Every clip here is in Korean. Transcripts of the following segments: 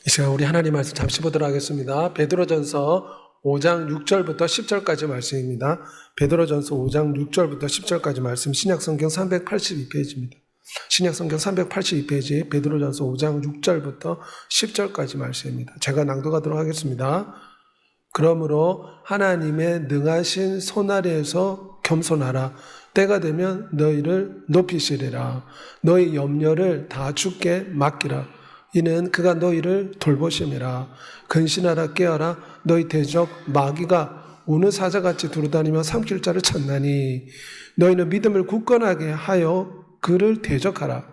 이 시간 우리 하나님 말씀 잠시 보도록 하겠습니다. 베드로전서 5장 6절부터 10절까지 말씀입니다. 베드로전서 5장 6절부터 10절까지 말씀, 신약성경 382페이지입니다. 신약성경 382페이지 베드로전서 5장 6절부터 10절까지 말씀입니다. 제가 낭독하도록 하겠습니다. 그러므로 하나님의 능하신 손 아래에서 겸손하라. 때가 되면 너희를 높이시리라. 너희 염려를 다 주께 맡기라. 이는 그가 너희를 돌보심이라. 근신하라, 깨어라. 너희 대적 마귀가 우는 사자같이 두루다니며 삼킬 자를 찾나니 너희는 믿음을 굳건하게 하여 그를 대적하라.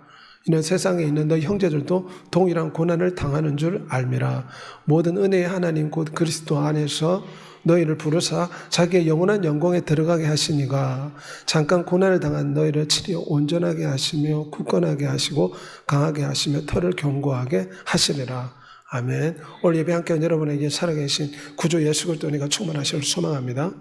이는 세상에 있는 너희 형제들도 동일한 고난을 당하는 줄 알미라. 모든 은혜의 하나님 곧 그리스도 안에서 너희를 부르사 자기의 영원한 영광에 들어가게 하시니가 잠깐 고난을 당한 너희를 치려 온전하게 하시며 굳건하게 하시고 강하게 하시며 털을 견고하게 하시리라. 아멘. 오늘 예배 함께한 여러분에게 살아계신 구주 예수 그리스도 은혜가 충만하시기를 소망합니다.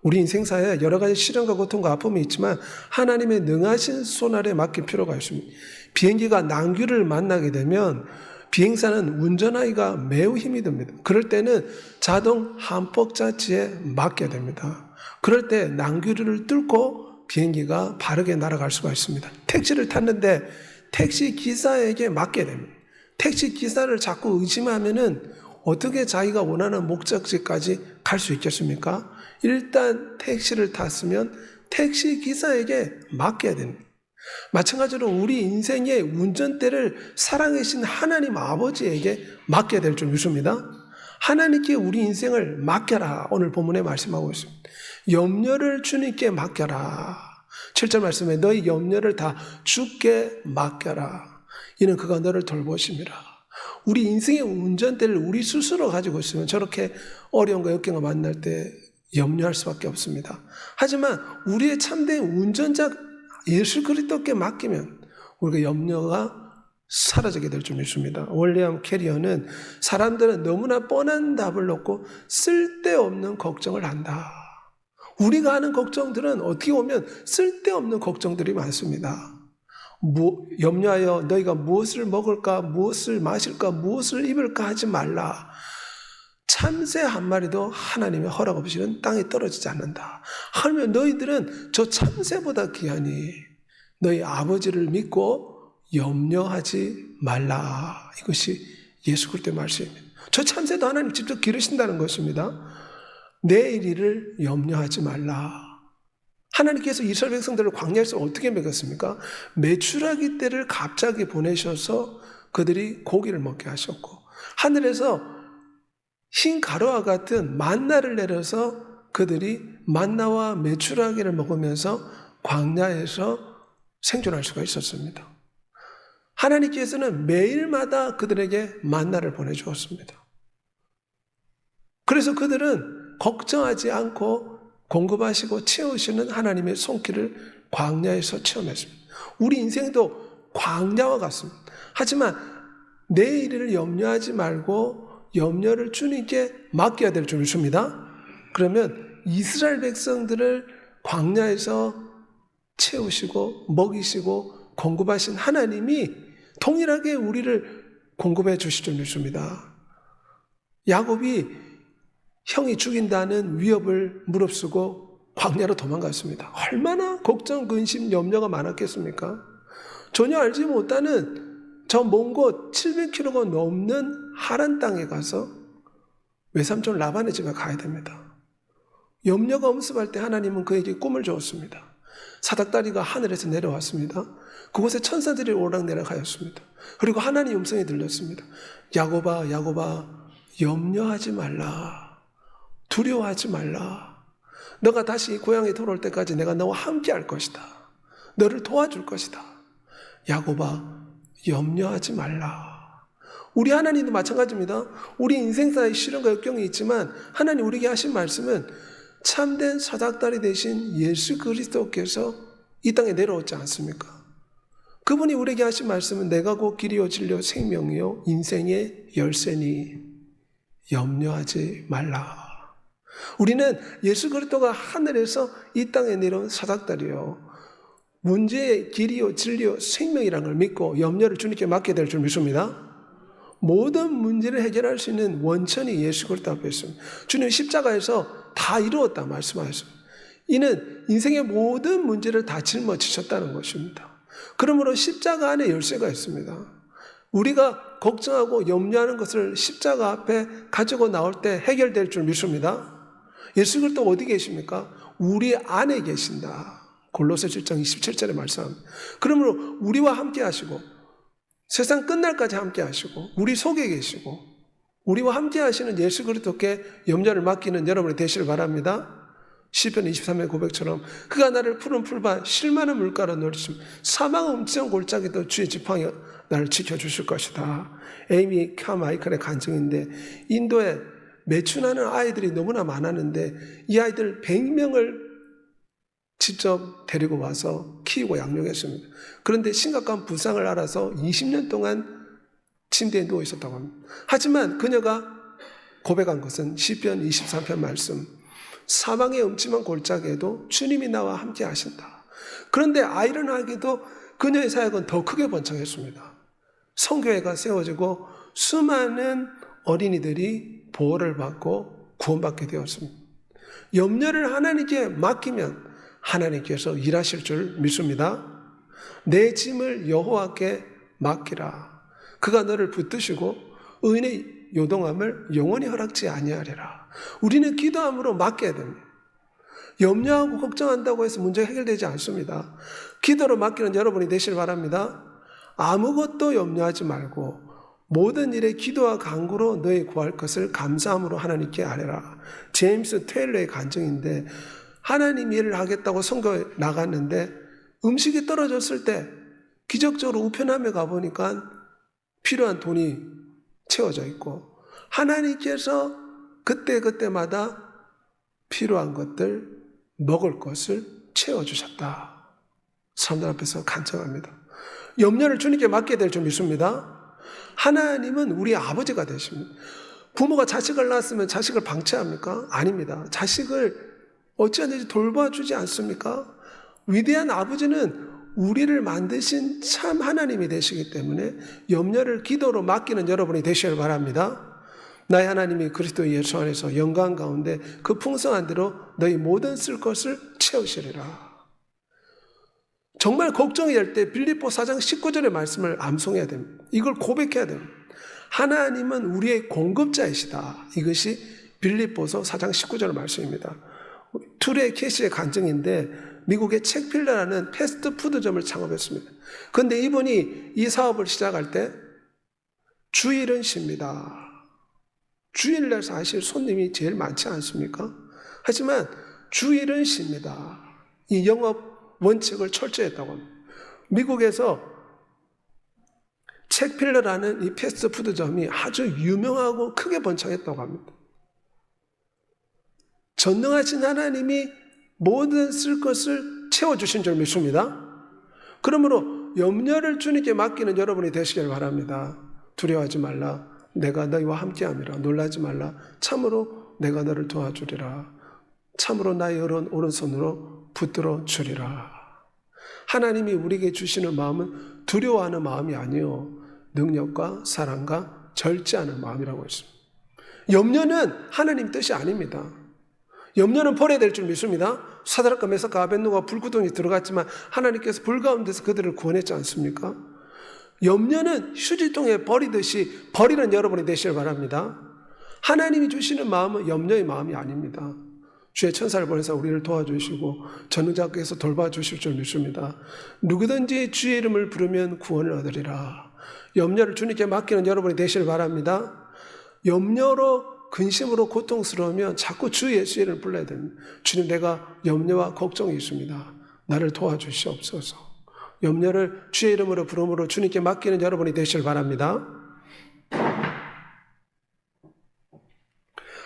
우리 인생사에 여러 가지 시련과 고통과 아픔이 있지만 하나님의 능하신 손 아래 맡길 필요가 있습니다. 비행기가 낭귀를 만나게 되면 비행사는 운전하기가 매우 힘이 듭니다. 그럴 때는 자동 한폭 자치에 맡겨야 됩니다. 그럴 때 낭귀를 뚫고 비행기가 바르게 날아갈 수가 있습니다. 택시를 탔는데 택시 기사에게 맡겨야 됩니다. 택시 기사를 자꾸 의심하면은 어떻게 자기가 원하는 목적지까지 갈 수 있겠습니까? 일단 택시를 탔으면 택시 기사에게 맡겨야 됩니다. 마찬가지로 우리 인생의 운전대를 살아계신 하나님 아버지에게 맡겨야 될 줄 믿습니다. 하나님께 우리 인생을 맡겨라. 오늘 본문에 말씀하고 있습니다. 염려를 주님께 맡겨라. 7절 말씀에 너희 염려를 다 주께 맡겨라. 이는 그가 너를 돌보심이라. 우리 인생의 운전대를 우리 스스로 가지고 있으면 저렇게 어려움과 역경을 만날 때 염려할 수밖에 없습니다. 하지만 우리의 참된 운전자 예수 그리스도께 맡기면 우리가 염려가 사라지게 될 줄 믿습니다. 윌리엄 캐리어는 사람들은 너무나 뻔한 답을 놓고 쓸데없는 걱정을 한다. 우리가 하는 걱정들은 어떻게 보면 쓸데없는 걱정들이 많습니다. 염려하여 너희가 무엇을 먹을까, 무엇을 마실까, 무엇을 입을까 하지 말라. 참새 한 마리도 하나님의 허락 없이는 땅에 떨어지지 않는다. 하물며 너희들은 저 참새보다 귀하니 너희 아버지를 믿고 염려하지 말라. 이것이 예수 그리스도의 말씀입니다. 저 참새도 하나님 직접 기르신다는 것입니다. 내일 일을 염려하지 말라. 하나님께서 이스라엘 백성들을 광야에서 어떻게 먹였습니까? 메추라기 때를 갑자기 보내셔서 그들이 고기를 먹게 하셨고 하늘에서 흰 가루와 같은 만나를 내려서 그들이 만나와 메추라기를 먹으면서 광야에서 생존할 수가 있었습니다. 하나님께서는 매일마다 그들에게 만나를 보내주었습니다. 그래서 그들은 걱정하지 않고 공급하시고 채우시는 하나님의 손길을 광야에서 체험했습니다. 우리 인생도 광야와 같습니다. 하지만 내일을 염려하지 말고 염려를 주님께 맡겨야 될 줄 믿습니다. 그러면 이스라엘 백성들을 광야에서 채우시고 먹이시고 공급하신 하나님이 동일하게 우리를 공급해 주실 줄 믿습니다. 야곱이 형이 죽인다는 위협을 무릅쓰고 광야로 도망갔습니다. 얼마나 걱정, 근심, 염려가 많았겠습니까? 전혀 알지 못하는 저 먼 곳 700km가 넘는 하란 땅에 가서 외삼촌 라반의 집에 가야 됩니다. 염려가 엄습할 때 하나님은 그에게 꿈을 주었습니다. 사닥다리가 하늘에서 내려왔습니다. 그곳에 천사들이 오락내락하였습니다. 그리고 하나님 음성이 들렸습니다. 야곱아, 야곱아, 염려하지 말라. 두려워하지 말라. 너가 다시 고향에 돌아올 때까지 내가 너와 함께 할 것이다. 너를 도와줄 것이다. 야곱아, 염려하지 말라. 우리 하나님도 마찬가지입니다. 우리 인생사에 시련과 역경이 있지만 하나님 우리에게 하신 말씀은 참된 사닥다리 되신 예수 그리스도께서 이 땅에 내려오지 않습니까? 그분이 우리에게 하신 말씀은 내가 곧 길이요 진리요 생명이요 인생의 열쇠니 염려하지 말라. 우리는 예수 그리스도가 하늘에서 이 땅에 내려온 사닥다리요 문제의 길이요 진리요 생명이라는 걸 믿고 염려를 주님께 맡게 될 줄 믿습니다. 모든 문제를 해결할 수 있는 원천이 예수 그리스도 앞에 있습니다. 주님 십자가에서 다 이루었다 말씀하셨습니다. 이는 인생의 모든 문제를 다 짊어지셨다는 것입니다. 그러므로 십자가 안에 열쇠가 있습니다. 우리가 걱정하고 염려하는 것을 십자가 앞에 가지고 나올 때 해결될 줄 믿습니다. 예수 그리스도 어디 계십니까? 우리 안에 계신다. 골로새 7장 27절에 말씀합니다. 그러므로 우리와 함께 하시고 세상 끝날까지 함께 하시고 우리 속에 계시고 우리와 함께 하시는 예수 그리스도께 염려를 맡기는 여러분이 되시길 바랍니다. 시편 23편 고백처럼 그가 나를 푸른 풀밭 실만한 물가로 놓으시며 사망의 음침한 골짜기도 주의 지팡이 나를 지켜주실 것이다. 에이미 카마이클의 간증인데 인도에 매춘하는 아이들이 너무나 많았는데 이 아이들 100명을 직접 데리고 와서 키우고 양육했습니다. 그런데 심각한 부상을 알아서 20년 동안 침대에 누워 있었다고 합니다. 하지만 그녀가 고백한 것은 시편 23편 말씀 사망의 음침한 골짜기에도 주님이 나와 함께 하신다. 그런데 아이러니하게도 그녀의 사역은 더 크게 번창했습니다. 성교회가 세워지고 수많은 어린이들이 보호를 받고 구원받게 되었습니다. 염려를 하나님께 맡기면 하나님께서 일하실 줄 믿습니다. 내 짐을 여호와께 맡기라. 그가 너를 붙드시고 의인의 요동함을 영원히 허락지 아니하리라. 우리는 기도함으로 맡겨야 됩니다. 염려하고 걱정한다고 해서 문제가 해결되지 않습니다. 기도로 맡기는 여러분이 되시길 바랍니다. 아무것도 염려하지 말고 모든 일에 기도와 간구로 너희 구할 것을 감사함으로 하나님께 아뢰라. 제임스 테일러의 간증인데 하나님 일을 하겠다고 선교에 나갔는데 음식이 떨어졌을 때 기적적으로 우편함에 가보니까 필요한 돈이 채워져 있고 하나님께서 그때마다 필요한 것들 먹을 것을 채워주셨다. 사람들 앞에서 간청합니다. 염려를 주님께 맡게 될 줄 믿습니다. 하나님은 우리 아버지가 되십니다. 부모가 자식을 낳았으면 자식을 방치합니까? 아닙니다. 자식을 어찌하든지 돌봐주지 않습니까? 위대한 아버지는 우리를 만드신 참 하나님이 되시기 때문에 염려를 기도로 맡기는 여러분이 되시길 바랍니다. 나의 하나님이 그리스도 예수 안에서 영광 가운데 그 풍성한 대로 너희 모든 쓸 것을 채우시리라. 정말 걱정이 될 때 빌립보 4장 19절의 말씀을 암송해야 됩니다. 이걸 고백해야 됩니다. 하나님은 우리의 공급자이시다. 이것이 빌립보서 4장 19절 말씀입니다. 투레 캐시의 간증인데 미국의 책필러라는 패스트푸드점을 창업했습니다. 그런데 이분이 이 사업을 시작할 때 주일은 쉽니다. 주일날 사실 손님이 제일 많지 않습니까? 하지만 주일은 쉽니다. 이 영업 원칙을 철저했다고 합니다. 미국에서 책필러라는 이 패스트푸드점이 아주 유명하고 크게 번창했다고 합니다. 전능하신 하나님이 모든 쓸 것을 채워주신 줄 믿습니다. 그러므로 염려를 주님께 맡기는 여러분이 되시길 바랍니다. 두려워하지 말라. 내가 너희와 함께함이라. 놀라지 말라. 참으로 내가 너를 도와주리라. 참으로 나의 오른손으로 붙들어 주리라. 하나님이 우리에게 주시는 마음은 두려워하는 마음이 아니요 능력과 사랑과 절제하는 마음이라고 했습니다. 염려는 하나님 뜻이 아닙니다. 염려는 버려야 될 줄 믿습니다. 사드락과 메삭과 아벳노가 불구덩이에 들어갔지만 하나님께서 불 가운데서 그들을 구원했지 않습니까? 염려는 휴지통에 버리듯이 버리는 여러분이 되시길 바랍니다. 하나님이 주시는 마음은 염려의 마음이 아닙니다. 주의 천사를 보내서 우리를 도와주시고 전능자께서 돌봐주실 줄 믿습니다. 누구든지 주의 이름을 부르면 구원을 얻으리라. 염려를 주님께 맡기는 여러분이 되시길 바랍니다. 염려로 근심으로 고통스러우면 자꾸 주 예수의 이름을 불러야 됩니다. 주님, 내가 염려와 걱정이 있습니다. 나를 도와주시옵소서. 염려를 주의 이름으로 부름으로 주님께 맡기는 여러분이 되시길 바랍니다.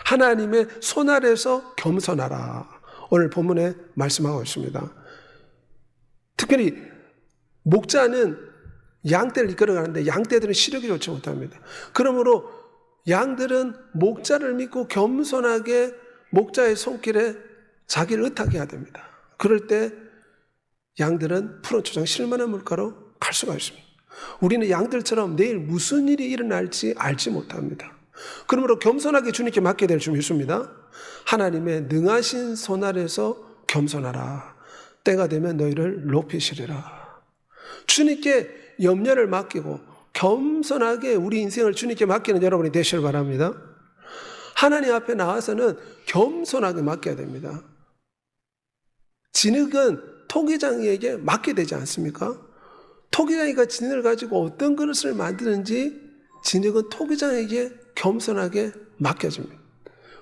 하나님의 손 아래서 겸손하라. 오늘 본문에 말씀하고 있습니다. 특별히 목자는 양떼를 이끌어가는데 양떼들은 시력이 좋지 못합니다. 그러므로 양들은 목자를 믿고 겸손하게 목자의 손길에 자기를 의탁해야 됩니다. 그럴 때 양들은 푸른 초장 실만한 물가로 갈 수가 있습니다. 우리는 양들처럼 내일 무슨 일이 일어날지 알지 못합니다. 그러므로 겸손하게 주님께 맡게 될 줄 믿습니다. 하나님의 능하신 손 아래서 겸손하라. 때가 되면 너희를 높이시리라. 주님께 염려를 맡기고 겸손하게 우리 인생을 주님께 맡기는 여러분이 되시길 바랍니다. 하나님 앞에 나와서는 겸손하게 맡겨야 됩니다. 진흙은 토기장이에게 맡게 되지 않습니까? 토기장이가 진흙을 가지고 어떤 그릇을 만드는지 진흙은 토기장에게 겸손하게 맡겨집니다.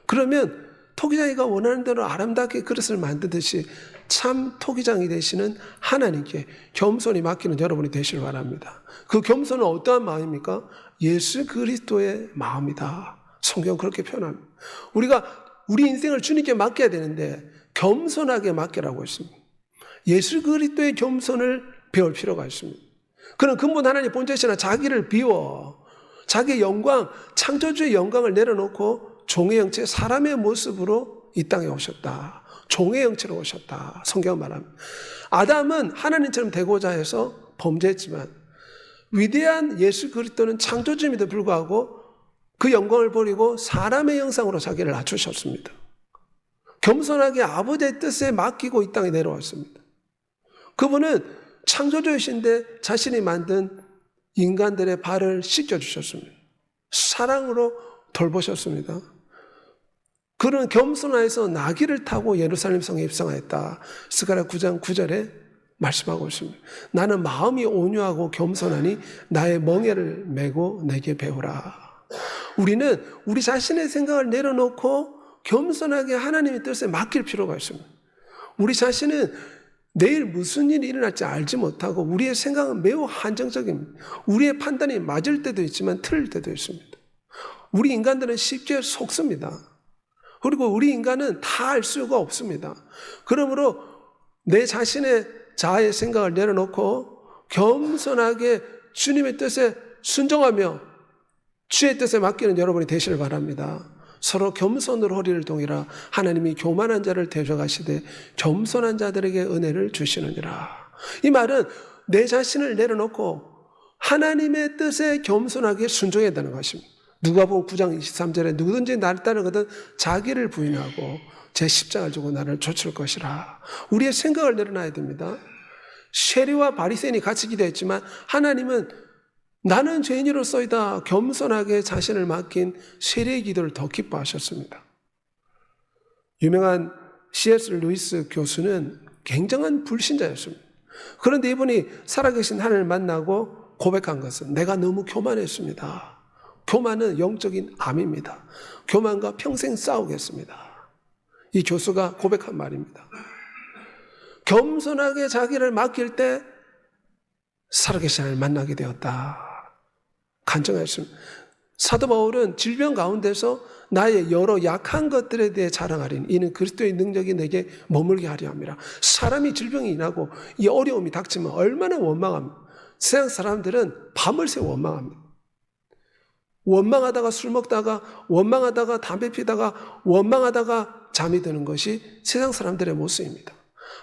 그러면 토기장이가 원하는 대로 아름답게 그릇을 만드듯이 참 토기장이 되시는 하나님께 겸손히 맡기는 여러분이 되시길 바랍니다. 그 겸손은 어떠한 마음입니까? 예수 그리스도의 마음이다. 성경 그렇게 표현합니다. 우리가 우리 인생을 주님께 맡겨야 되는데 겸손하게 맡기라고 했습니다. 예수 그리스도의 겸손을 배울 필요가 있습니다. 그는 근본 하나님 본체시나 자기를 비워 자기의 영광, 창조주의 영광을 내려놓고 종의 형체, 사람의 모습으로 이 땅에 오셨다. 종의 형체로 오셨다. 성경은 말합니다. 아담은 하나님처럼 되고자 해서 범죄했지만 위대한 예수 그리스도는 창조주임에도 불구하고 그 영광을 버리고 사람의 형상으로 자기를 낮추셨습니다. 겸손하게 아버지의 뜻에 맡기고 이 땅에 내려왔습니다. 그분은 창조주이신데 자신이 만든 인간들의 발을 씻겨주셨습니다. 사랑으로 돌보셨습니다. 그는 겸손하여서 나귀를 타고 예루살렘 성에 입성하였다. 스가랴 9장 9절에 말씀하고 있습니다. 나는 마음이 온유하고 겸손하니 나의 멍에를 메고 내게 배우라. 우리는 우리 자신의 생각을 내려놓고 겸손하게 하나님의 뜻에 맡길 필요가 있습니다. 우리 자신은 내일 무슨 일이 일어날지 알지 못하고 우리의 생각은 매우 한정적입니다. 우리의 판단이 맞을 때도 있지만 틀릴 때도 있습니다. 우리 인간들은 쉽게 속습니다. 그리고 우리 인간은 다 알 수가 없습니다. 그러므로 내 자신의 자아의 생각을 내려놓고 겸손하게 주님의 뜻에 순종하며 주의 뜻에 맡기는 여러분이 되시길 바랍니다. 서로 겸손으로 허리를 동이라. 하나님이 교만한 자를 대적하시되 겸손한 자들에게 은혜를 주시느니라. 이 말은 내 자신을 내려놓고 하나님의 뜻에 겸손하게 순종해야 되는 것입니다. 누가복음 9장 23절에 누구든지 나를 따르거든 자기를 부인하고 제 십자가를 지고 나를 좇을 것이라. 우리의 생각을 내려놔야 됩니다. 세리와 바리새인이 같이 기도했지만 하나님은 나는 죄인으로서이다 겸손하게 자신을 맡긴 세리의 기도를 더 기뻐하셨습니다. 유명한 C.S. 루이스 교수는 굉장한 불신자였습니다. 그런데 이분이 살아계신 하나님을 만나고 고백한 것은 내가 너무 교만했습니다. 교만은 영적인 암입니다. 교만과 평생 싸우겠습니다. 이 교수가 고백한 말입니다. 겸손하게 자기를 맡길 때 살아계신 하나님을 만나게 되었다. 간증하였습니다. 사도 바울은 질병 가운데서 나의 여러 약한 것들에 대해 자랑하리니 이는 그리스도의 능력이 내게 머물게 하려 함이라. 사람이 질병이 인하고 이 어려움이 닥치면 얼마나 원망합니까? 세상 사람들은 밤을 새워 원망합니다. 원망하다가 술 먹다가 원망하다가 담배 피다가 원망하다가 잠이 드는 것이 세상 사람들의 모습입니다.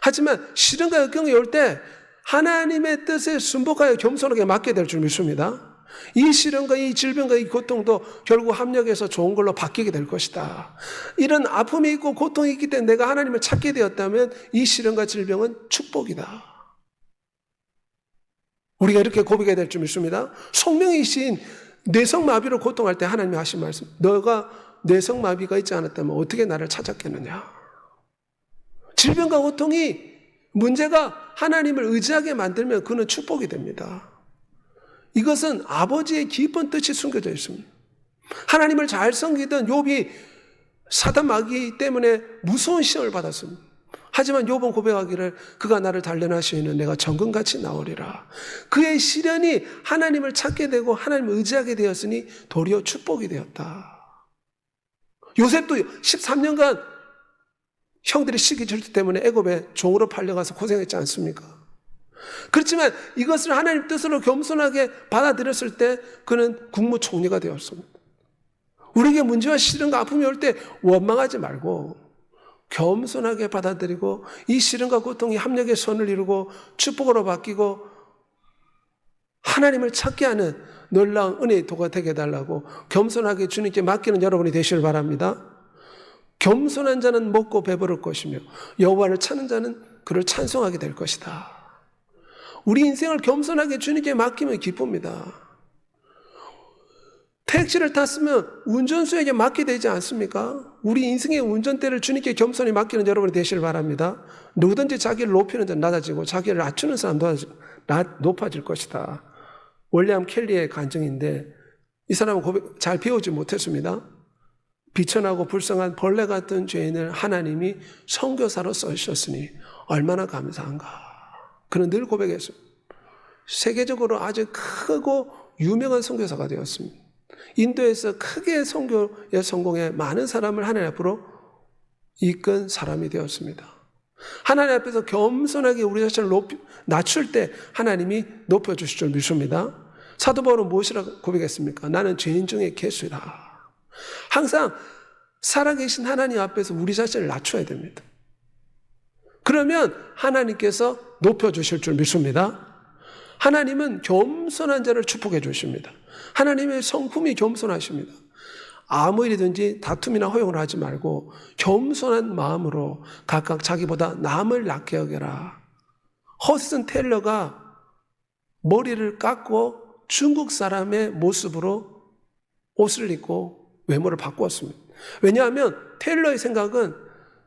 하지만 시련과 역경이 올 때 하나님의 뜻에 순복하여 겸손하게 맡게 될 줄 믿습니다. 이 시련과 이 질병과 이 고통도 결국 합력해서 좋은 걸로 바뀌게 될 것이다. 이런 아픔이 있고 고통이 있기 때문에 내가 하나님을 찾게 되었다면 이 시련과 질병은 축복이다. 우리가 이렇게 고백해야 될 줄 믿습니다. 성령이신 뇌성마비로 고통할 때 하나님이 하신 말씀, 너가 뇌성마비가 있지 않았다면 어떻게 나를 찾았겠느냐. 질병과 고통이 문제가 하나님을 의지하게 만들면 그는 축복이 됩니다. 이것은 아버지의 깊은 뜻이 숨겨져 있습니다. 하나님을 잘 섬기던 욥이 사단 마귀 때문에 무서운 시험을 받았습니다. 하지만 욥은 고백하기를 그가 나를 단련하시면 내가 정금같이 나오리라. 그의 시련이 하나님을 찾게 되고 하나님을 의지하게 되었으니 도리어 축복이 되었다. 요셉도 13년간 형들이 시기 질투 때문에 애굽에 종으로 팔려가서 고생했지 않습니까? 그렇지만 이것을 하나님 뜻으로 겸손하게 받아들였을 때 그는 국무총리가 되었습니다. 우리에게 문제와 시련과 아픔이 올 때 원망하지 말고 겸손하게 받아들이고 이 시련과 고통이 합력의 선을 이루고 축복으로 바뀌고 하나님을 찾게 하는 놀라운 은혜의 도가 되게 해달라고 겸손하게 주님께 맡기는 여러분이 되시길 바랍니다. 겸손한 자는 먹고 배부를 것이며 여호와를 찾는 자는 그를 찬송하게 될 것이다. 우리 인생을 겸손하게 주님께 맡기면 기쁩니다. 택시를 탔으면 운전수에게 맡게 되지 않습니까? 우리 인생의 운전대를 주님께 겸손히 맡기는 여러분이 되시길 바랍니다. 누구든지 자기를 높이는 자는 낮아지고 자기를 낮추는 사람 높아질 것이다. 윌리엄 켈리의 간증인데 이 사람은 잘 배우지 못했습니다. 비천하고 불쌍한 벌레 같은 죄인을 하나님이 선교사로 써주셨으니 얼마나 감사한가. 그는 늘 고백했습니다. 세계적으로 아주 크고 유명한 선교사가 되었습니다. 인도에서 크게 선교에 성공해 많은 사람을 하나님 앞으로 이끈 사람이 되었습니다. 하나님 앞에서 겸손하게 우리 자신을 낮출 때 하나님이 높여주실 줄 믿습니다. 사도 바울은 무엇이라고 고백했습니까? 나는 죄인 중에 괴수다. 항상 살아계신 하나님 앞에서 우리 자신을 낮춰야 됩니다. 그러면 하나님께서 높여주실 줄 믿습니다. 하나님은 겸손한 자를 축복해 주십니다. 하나님의 성품이 겸손하십니다. 아무 일이든지 다툼이나 허용을 하지 말고 겸손한 마음으로 각각 자기보다 남을 낮게 여겨라. 허슨 테일러가 머리를 깎고 중국 사람의 모습으로 옷을 입고 외모를 바꾸었습니다. 왜냐하면 테일러의 생각은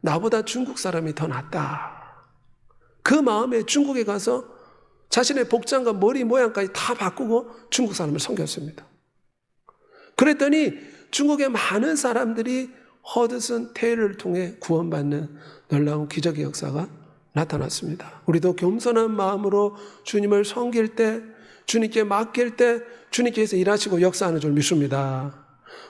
나보다 중국 사람이 더 낫다. 그 마음에 중국에 가서 자신의 복장과 머리 모양까지 다 바꾸고 중국 사람을 섬겼습니다. 그랬더니 중국의 많은 사람들이 허드슨 테일러를 통해 구원받는 놀라운 기적의 역사가 나타났습니다. 우리도 겸손한 마음으로 주님을 섬길 때, 주님께 맡길 때 주님께서 일하시고 역사하는 줄 믿습니다.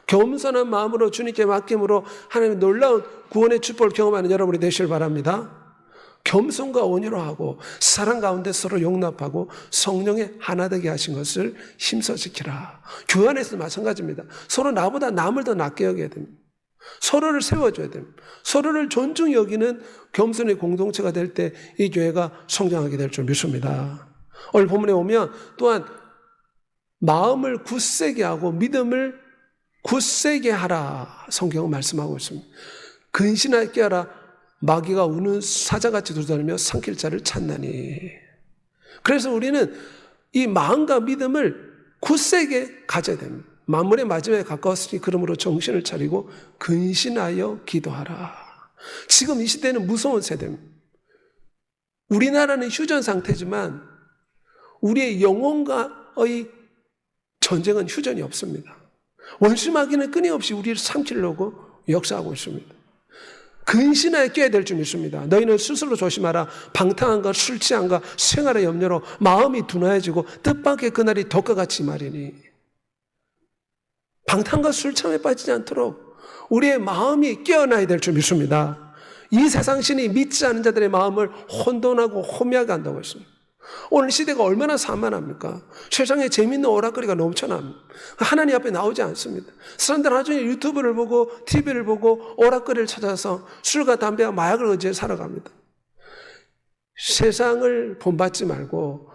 겸손한 마음으로 주님께 맡김으로 하나님의 놀라운 구원의 축복을 경험하는 여러분이 되시길 바랍니다. 겸손과 온유로 하고 사랑 가운데 서로 용납하고 성령의 하나 되게 하신 것을 힘써 지키라. 교회 안에서도 마찬가지입니다. 서로 나보다 남을 더 낮게 여겨야 됩니다. 서로를 세워줘야 됩니다. 서로를 존중히 여기는 겸손의 공동체가 될 때 이 교회가 성장하게 될 줄 믿습니다. 오늘 본문에 오면 또한 마음을 굳세게 하고 믿음을 굳세게 하라 성경은 말씀하고 있습니다. 근신하게 하라. 마귀가 우는 사자같이 돌아다니며 삼킬 자를 찾나니. 그래서 우리는 이 마음과 믿음을 굳세게 가져야 됩니다. 만물의 마지막에 가까웠으니 그러므로 정신을 차리고 근신하여 기도하라. 지금 이 시대는 무서운 세대입니다. 우리나라는 휴전 상태지만 우리의 영혼과의 전쟁은 휴전이 없습니다. 원수 마귀는 끊임없이 우리를 삼키려고 역사하고 있습니다. 근신하여 깨야 될 줄 믿습니다. 너희는 스스로 조심하라. 방탕한가 술 취한가 생활의 염려로 마음이 둔화해지고 뜻밖의 그날이 덕과 같이 말이니. 방탕과 술 취함에 빠지지 않도록 우리의 마음이 깨어나야 될 줄 믿습니다. 이 세상 신이 믿지 않는 자들의 마음을 혼돈하고 호미하게 한다고 했습니다. 오늘 시대가 얼마나 산만합니까? 세상에 재밌는 오락거리가 넘쳐납니다. 하나님 앞에 나오지 않습니다. 사람들은 하루 종일 유튜브를 보고 TV를 보고 오락거리를 찾아서 술과 담배와 마약을 의지해 살아갑니다. 세상을 본받지 말고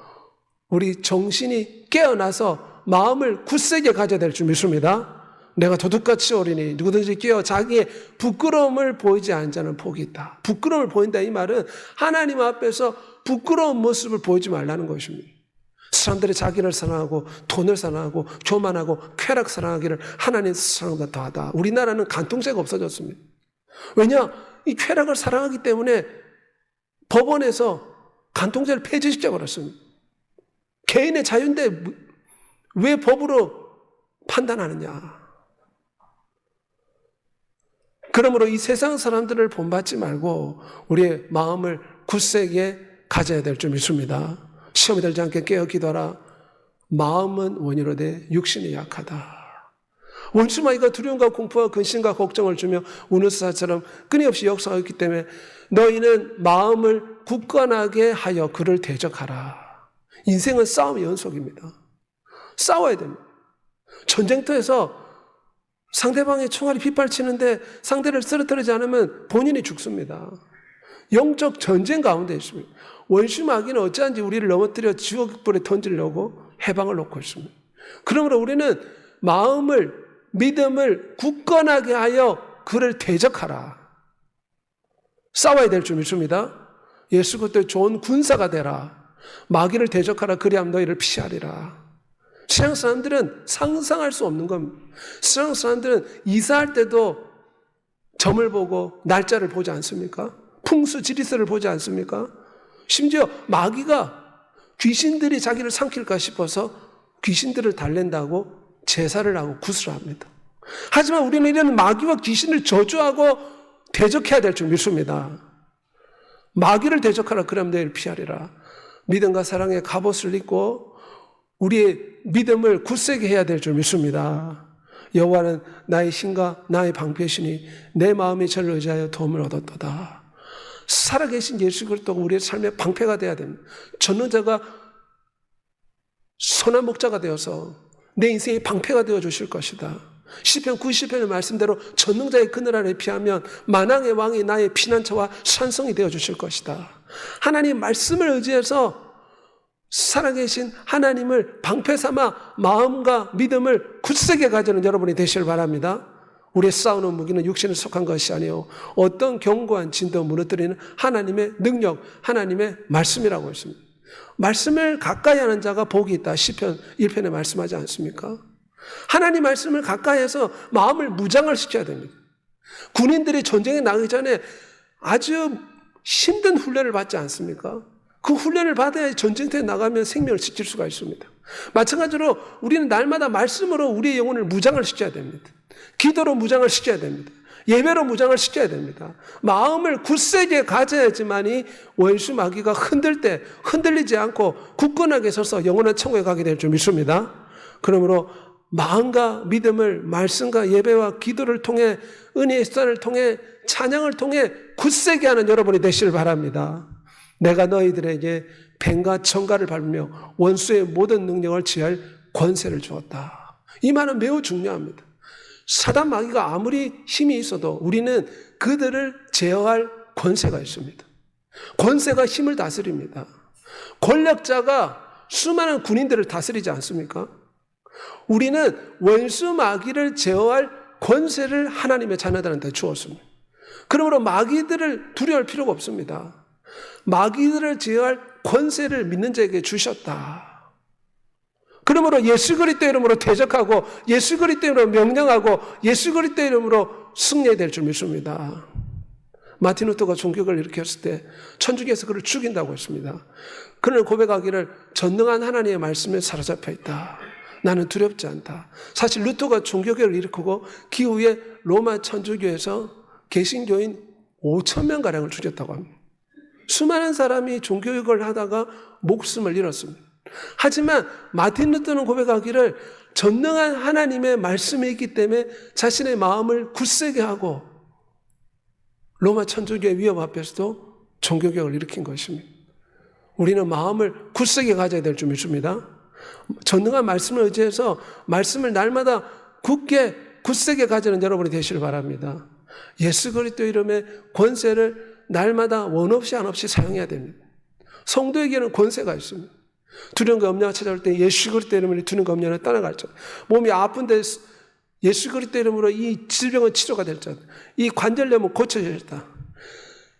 우리 정신이 깨어나서 마음을 굳세게 가져야 될 줄 믿습니다. 내가 도둑같이 어리니 누구든지 깨어 자기의 부끄러움을 보이지 않는 자는 복이 있다. 부끄러움을 보인다 이 말은 하나님 앞에서 부끄러운 모습을 보이지 말라는 것입니다. 사람들이 자기를 사랑하고 돈을 사랑하고 교만하고 쾌락 사랑하기를 하나님 사랑보다 더하다. 우리나라는 간통죄가 없어졌습니다. 왜냐? 이 쾌락을 사랑하기 때문에 법원에서 간통죄를 폐지시켜 버렸습니다. 개인의 자유인데 왜 법으로 판단하느냐? 그러므로 이 세상 사람들을 본받지 말고 우리의 마음을 굳세게 가져야 될 줄 믿습니다. 시험이 들지 않게 깨어 기도하라. 마음은 원이로되 육신이 약하다. 원수마귀가 두려움과 공포와 근심과 걱정을 주며 우는 사자처럼 끊임없이 역사하기 때문에 너희는 마음을 굳건하게 하여 그를 대적하라. 인생은 싸움의 연속입니다. 싸워야 됩니다. 전쟁터에서 상대방의 총알이 빗발치는데 상대를 쓰러뜨리지 않으면 본인이 죽습니다. 영적 전쟁 가운데 있습니다. 원수 마귀는 어찌한지 우리를 넘어뜨려 지옥불에 던지려고 해방을 놓고 있습니다. 그러므로 우리는 마음을, 믿음을 굳건하게 하여 그를 대적하라. 싸워야 될 줄 믿습니다. 예수 그리스도의 좋은 군사가 되라. 마귀를 대적하라. 그리하면 너희를 피하리라. 세상 사람들은 상상할 수 없는 겁니다. 세상 사람들은 이사할 때도 점을 보고 날짜를 보지 않습니까? 풍수 지리수를 보지 않습니까? 심지어 마귀가 귀신들이 자기를 삼킬까 싶어서 귀신들을 달랜다고 제사를 하고 구슬을 합니다. 하지만 우리는 이런 마귀와 귀신을 저주하고 대적해야 될 줄 믿습니다. 마귀를 대적하라. 그러면 너희를 피하리라. 믿음과 사랑의 갑옷을 입고 우리의 믿음을 굳세게 해야 될 줄 믿습니다. 여호와는 나의 힘과 나의 방패시니 내 마음이 저를 의지하여 도움을 얻었도다. 살아계신 예수 그리스도가 우리의 삶의 방패가 되어야 됩니다. 전능자가 선한 목자가 되어서 내 인생의 방패가 되어 주실 것이다. 시편 90편의 말씀대로 전능자의 그늘 아래 피하면 만왕의 왕이 나의 피난처와 산성이 되어 주실 것이다. 하나님 말씀을 의지해서 살아계신 하나님을 방패 삼아 마음과 믿음을 굳세게 가지는 여러분이 되시길 바랍니다. 우리의 싸우는 무기는 육신에 속한 것이 아니요 어떤 견고한 진도 무너뜨리는 하나님의 능력, 하나님의 말씀이라고 했습니다. 말씀을 가까이 하는 자가 복이 있다. 시편 1편에 말씀하지 않습니까? 하나님 말씀을 가까이 해서 마음을 무장을 시켜야 됩니다. 군인들이 전쟁에 나가기 전에 아주 힘든 훈련을 받지 않습니까? 그 훈련을 받아야 전쟁터에 나가면 생명을 지킬 수가 있습니다. 마찬가지로 우리는 날마다 말씀으로 우리의 영혼을 무장을 시켜야 됩니다. 기도로 무장을 시켜야 됩니다. 예배로 무장을 시켜야 됩니다. 마음을 굳세게 가져야지만이 원수 마귀가 흔들 때 흔들리지 않고 굳건하게 서서 영원한 천국에 가게 될 줄 믿습니다. 그러므로 마음과 믿음을 말씀과 예배와 기도를 통해 은혜의 수단을 통해 찬양을 통해 굳세게 하는 여러분이 되시길 바랍니다. 내가 너희들에게 뱀과 청가를 밟으며 원수의 모든 능력을 취할 권세를 주었다. 이 말은 매우 중요합니다. 사단 마귀가 아무리 힘이 있어도 우리는 그들을 제어할 권세가 있습니다. 권세가 힘을 다스립니다. 권력자가 수많은 군인들을 다스리지 않습니까? 우리는 원수 마귀를 제어할 권세를 하나님의 자녀들한테 주었습니다. 그러므로 마귀들을 두려워할 필요가 없습니다. 마귀들을 제어할 권세를 믿는 자에게 주셨다. 그러므로 예수 그리스도 이름으로 대적하고 예수 그리스도 이름으로 명령하고 예수 그리스도 이름으로 승리해야 될 줄 믿습니다. 마틴 루터가 종교를 일으켰을 때 천주교에서 그를 죽인다고 했습니다. 그는 고백하기를 전능한 하나님의 말씀에 사로잡혀 있다. 나는 두렵지 않다. 사실 루터가 종교개혁을 일으키고 그 후에 로마 천주교에서 개신교인 5,000명가량을 죽였다고 합니다. 수많은 사람이 종교개혁을 하다가 목숨을 잃었습니다. 하지만 마틴 루터는 고백하기를 전능한 하나님의 말씀이 있기 때문에 자신의 마음을 굳세게 하고 로마 천주교의 위협 앞에서도 종교개혁을 일으킨 것입니다. 우리는 마음을 굳세게 가져야 될 줄 믿습니다. 전능한 말씀을 의지해서 말씀을 날마다 굳세게 가지는 여러분이 되시길 바랍니다. 예수 그리스도 이름의 권세를 날마다 원 없이 안 없이 사용해야 됩니다. 성도에게는 권세가 있습니다. 두려움과 염려가 찾아올 때 예수 그리스도 이름으로 두려움과 염려는 떠나갈자. 몸이 아픈데 예수 그리스도 이름으로 이 질병은 치료가 될 자. 이 관절염은 고쳐졌다.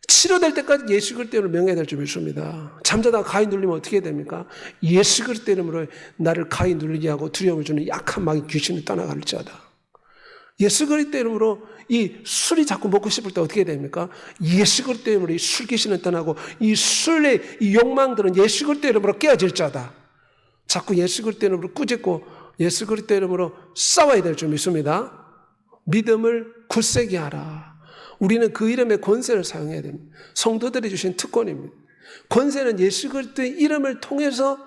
치료될 때까지 예수 그리스도 이름으로 명해야 될 줄 믿습니다. 잠자다가 가위 눌리면 어떻게 해야 됩니까? 예수 그리스도 이름으로 나를 가위 눌리게 하고 두려움을 주는 약한 마귀 귀신이 떠나갈 자다. 예수 그리스도 이름으로 이 술이 자꾸 먹고 싶을 때 어떻게 해야 됩니까? 예수 그리스도 이름으로 이 술 귀신은 떠나고 이 술의 이 욕망들은 예수 그리스도 이름으로 깨어질 자다. 자꾸 예수 그리스도 이름으로 꾸짖고 예수 그리스도 이름으로 싸워야 될 줄 믿습니다. 믿음을 굳세게 하라. 우리는 그 이름의 권세를 사용해야 됩니다. 성도들이 주신 특권입니다. 권세는 예수 그리스도의 이름을 통해서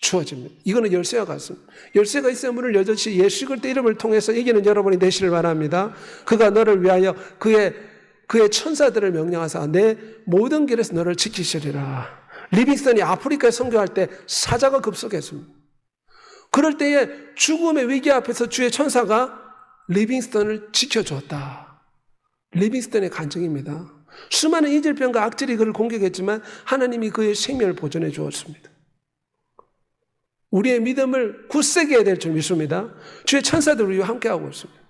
주어집니다. 이거는 열쇠와 같습니다. 열쇠가 있어야 문을 열듯이 예수 그리스도 이름을 통해서 이기는 여러분이 되시길 바랍니다. 그가 너를 위하여 그의 천사들을 명령하사 내 모든 길에서 너를 지키시리라. 리빙스턴이 아프리카에 선교할 때 사자가 급속했습니다. 그럴 때에 죽음의 위기 앞에서 주의 천사가 리빙스턴을 지켜주었다. 리빙스턴의 간증입니다. 수많은 이질병과 악질이 그를 공격했지만 하나님이 그의 생명을 보존해 주었습니다. 우리의 믿음을 굳세게 해야 될 줄 믿습니다. 주의 천사들 우리와 함께하고 있습니다.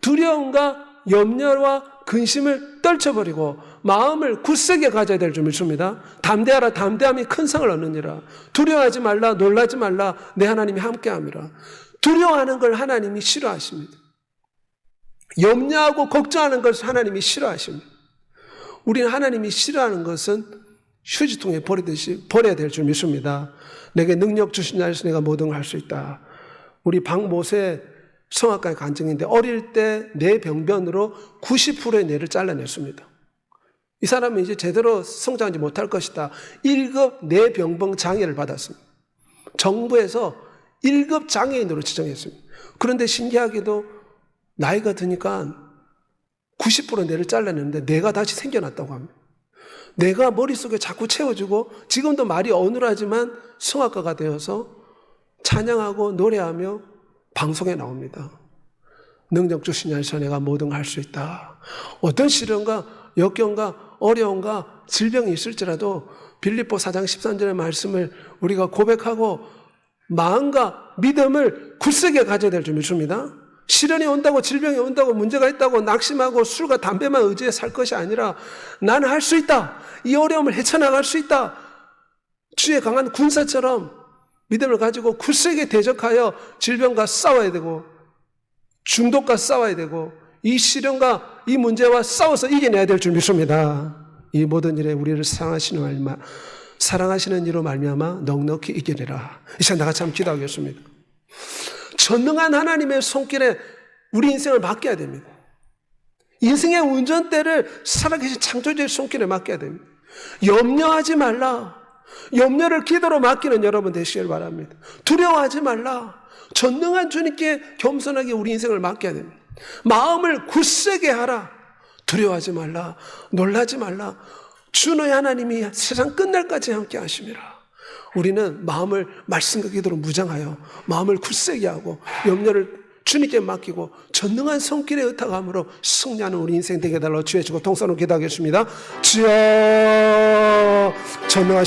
두려움과 염려와 근심을 떨쳐버리고 마음을 굳세게 가져야 될 줄 믿습니다. 담대하라, 담대함이 큰 상을 얻느니라. 두려워하지 말라, 놀라지 말라, 내 하나님이 함께함이라. 두려워하는 걸 하나님이 싫어하십니다. 염려하고 걱정하는 것을 하나님이 싫어하십니다. 우리는 하나님이 싫어하는 것은 휴지통에 버리듯이 버려야 될 줄 믿습니다. 내게 능력 주신 자에서 내가 뭐든 할 수 있다. 우리 박모세 성악가의 간증인데 어릴 때 뇌 병변으로 90%의 뇌를 잘라냈습니다. 이 사람은 이제 제대로 성장하지 못할 것이다. 1급 뇌병변 장애를 받았습니다. 정부에서 1급 장애인으로 지정했습니다. 그런데 신기하게도 나이가 드니까 90% 뇌를 잘라냈는데 뇌가 다시 생겨났다고 합니다. 뇌가 머릿속에 자꾸 채워지고 지금도 말이 어눌하지만 성악가가 되어서 찬양하고 노래하며 방송에 나옵니다. 능력 주신 자에서 내가 뭐든 할 수 있다. 어떤 시련과 역경과 어려움과 질병이 있을지라도 빌립보 4장 13절의 말씀을 우리가 고백하고 마음과 믿음을 굳세게 가져야 될 줄 믿습니다. 시련이 온다고 질병이 온다고 문제가 있다고 낙심하고 술과 담배만 의지해 살 것이 아니라 나는 할 수 있다. 이 어려움을 헤쳐나갈 수 있다. 주의 강한 군사처럼 믿음을 가지고 굳세게 대적하여 질병과 싸워야 되고 중독과 싸워야 되고 이 시련과 이 문제와 싸워서 이겨내야 될 줄 믿습니다. 이 모든 일에 우리를 사랑하시는 이로 말미암아 넉넉히 이겨내라. 이 시간 나같이 한번 기도하겠습니다. 전능한 하나님의 손길에 우리 인생을 맡겨야 됩니다. 인생의 운전대를 살아계신 창조주의 손길에 맡겨야 됩니다. 염려하지 말라. 염려를 기도로 맡기는 여러분 되시길 바랍니다. 두려워하지 말라. 전능한 주님께 겸손하게 우리 인생을 맡겨야 됩니다. 마음을 굳세게 하라. 두려워하지 말라. 놀라지 말라. 주 너의 하나님이 세상 끝날까지 함께 하심이라. 우리는 마음을 말씀과 기도로 무장하여 마음을 굳세게 하고 염려를 주님께 맡기고 전능한 손길에 의탁함으로 승리하는 우리 인생 되게 달라 주의 주고 통성으로 기도하겠습니다. 주여 전능하신